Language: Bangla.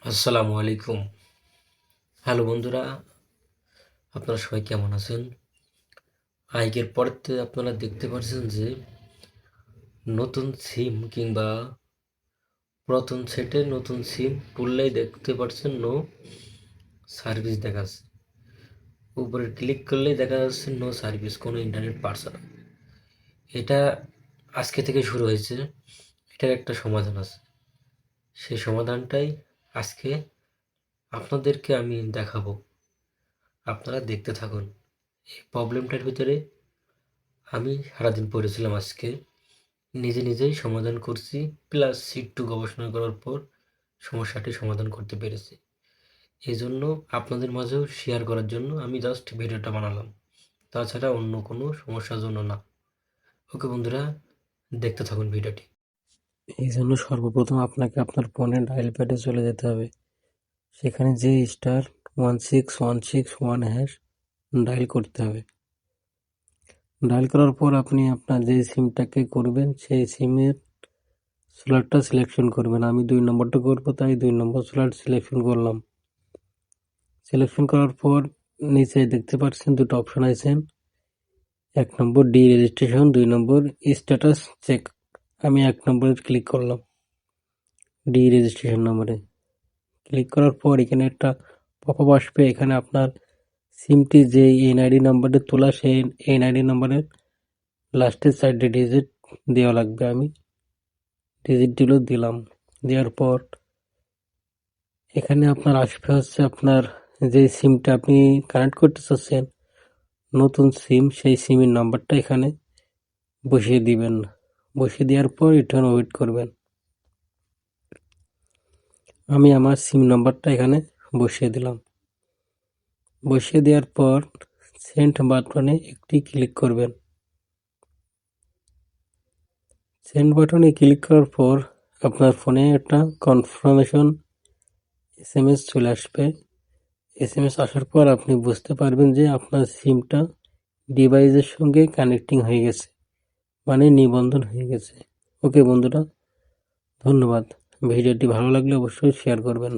আসসালামু আলাইকুম। হ্যালো বন্ধুরা, আপনারা সবাই কেমন আছেন? আজকের পরেতে আপনারা দেখতে পাচ্ছেন যে নতুন সিম কিংবা পুরাতন সেটে নতুন সিম তুললেই দেখতে পাচ্ছেন নো সার্ভিস দেখাচ্ছে। উপরে ক্লিক করলেই দেখা যাচ্ছে নো সার্ভিস, কোনো ইন্টারনেট পাচ্ছে না। এটা আজকে থেকে শুরু হয়েছে। এটার একটা সমাধান আছে। সেই সমাধানটাই আজকে আপনাদেরকে আমি দেখাবো। আপনারা দেখতে থাকুন। এই প্রবলেমটার ভিতরে আমি সারাদিন পড়েছিলাম আজকে। নিজেই সমাধান করছি, প্লাস একটু গবেষণা করার পর সমস্যাটি সমাধান করতে পেরেছি। এই জন্য আপনাদের মাঝেও শেয়ার করার জন্য আমি জাস্ট ভিডিওটা বানালাম, তাছাড়া অন্য কোনো সমস্যার জন্য না। ওকে বন্ধুরা, দেখতে থাকুন ভিডিওটি। এই জন্য সর্বপ্রথম আপনাকে আপনার ফোনের ডায়াল প্যাডে চলে যেতে হবে। সেখানে যে *16161# ডায়াল করতে হবে। ডায়াল করার পর আপনি আপনার যে সিমটাকে করবেন সেই সিমের স্লটটা সিলেকশন করবেন। আমি 2 নম্বরটা করব, তাই 2 নম্বর স্লট সিলেকশন করলাম। সিলেকশন করার পর নিচে দেখতে পাচ্ছেন দুটো অপশন আছে। 1 নম্বর ডি রেজিস্ট্রেশন, 2 নম্বর স্ট্যাটাস চেক। আমি 1 নম্বরে ক্লিক করলাম, ডি রেজিস্ট্রেশন নম্বরে। ক্লিক করার পর এখানে একটা পপআপ আসবে। এখানে আপনার সিমটি যে এনআইডি নাম্বারে তোলা সেই এনআইডি নাম্বারের লাস্টের 4টে ডিজিট দেওয়া লাগবে। আমি ডিজিটগুলো দিলাম। দেওয়ার পর এখানে আপনার আসবে হচ্ছে আপনার যে সিমটা আপনি কানেক্ট করতে চাচ্ছেন, নতুন সিম, সেই সিমের নাম্বারটা এখানে বসিয়ে দিবেন। বসিয়ে দেওয়ার পর রিটার্ন ওয়েট করবেন। আমি আমার সিম নাম্বারটা এখানে বসিয়ে দিলাম। বসিয়ে দেওয়ার পর সেন্ড বাটনে একটি ক্লিক করবেন। সেন্ড বাটনে ক্লিক করার পর আপনার ফোনে একটা কনফার্মেশন এসএমএস চলে আসবে। এসএমএস আসার পর আপনি বুঝতে পারবেন যে আপনার সিমটা ডিভাইসের সঙ্গে কানেক্টিং হয়ে গেছে, মানে নিবন্ধন হয়ে গেছে। ওকে বন্ধুরা, ধন্যবাদ। ভিডিওটি ভালো লাগলে অবশ্যই শেয়ার করবেন।